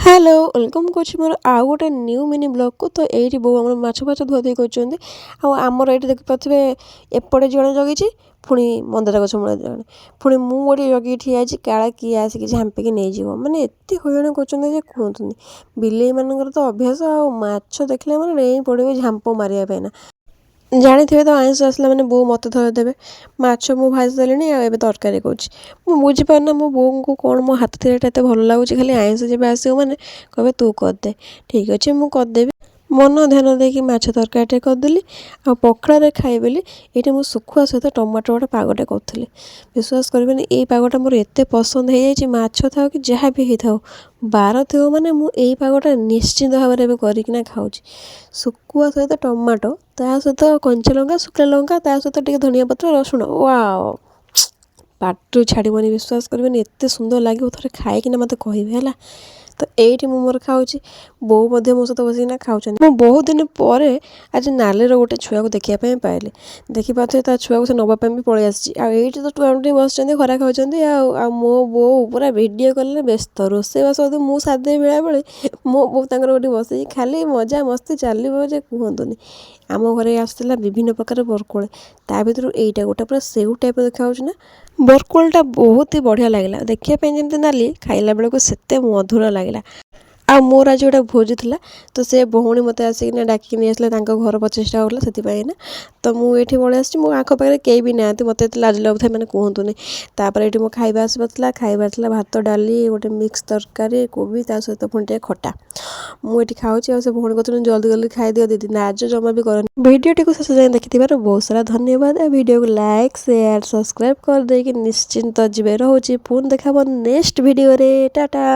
Hello welcome करछि मोर आ गोटे new mini blog को। तो ये बो आम माछ फाछ धुआधुई कर आमर ये देखी पारे एपटे जड़े जगी पुणी मंदार गछ मूल जड़े पुणी मुझे जगह ठिया काला किए आसिक झांपिकी नहीं माने एत हईराण कर कहतुनि बिले मान तो अभ्यास आछ देखने मैंने नहीं पड़े झांप मारे ना जानी थे तो आइंस आसला मैंने बो मत थर देवे माछ मु भाजी देली आ तरकारी कौच बुझीपारना मो बो को कौन मो हाथ थेटा भल लगुच खाली आइंस जब आस मैंने कहे तू करदे ठीक अच्छे मुझे मन ध्यान देकी माछ तरकारी करदेली आ पखड़े खाइबेली ये मुझे शुखुआ सहित टमाटो गोटे पागटे करी विश्वास करें ये पागटा मोर एत पसंद हो जाए माछ था कि जहाँ भी होता हो बार थो मैंने मुझे पागटा निश्चिंत भाव में करना खाऊँ शुखुआ सहित टमाटो ता सहित कंचा लंका शुखला लंका ता सहित टे धनिया पत्र रसुण वाओ पाटू छाड़बनी विश्वास करें एत सुंदर लगे थे खाइकिना मत कहे तो ये मोर खाऊँ बो मो सहित बसिना खाऊँ मु बहुत दिन पर आज नाले गोटे छुआ को देखापी पाइली देखिपे ता छुआ को से नापी भी पलि आसी तो टुआटी बस खरा खाऊँ मो बो पूरा भिडियो कले व्यस्त रोषेबास मुझे सादे बेला बेले मो बो गोटे बस खाली मजा मस्ती चलो जे कहतुनि आम घरे आसला विभिन्न प्रकार बरकोल ता भर यहीटा गोटे पूरा सेउ टाइप देखा ना बरकोलटा बहुत ही बढ़िया लगे देखापी जमी नाली खाइला बेलू से मधुर लगे आ मोर आज गोटे भोजी था तो से भौणी मत आसिक डाक नहीं आसला घर 25टा होगा से ना तो मुझे पलि आसी मो आख पाखे कई भी ना मत लाज लगुता मैंने कहतुनि तापर ये मो खाଇବା आसपार खाइबार भात डाली गोटे मिक्स तरकारी कोबी ता सहित पुणी खटा मुझे खाऊँ से भौणी कहते जल्दी जल्दी खाई दियो दीदी नाज जमा भी कर भिडियोटी को शेष जाए देखि बहुत सारा धन्यवाद वीडियो को लाइक शेयर सब्सक्राइब कर दे निश्चिंत जीवे रोचे पुणी देखा नेक्स्ट वीडियो रे टाटा।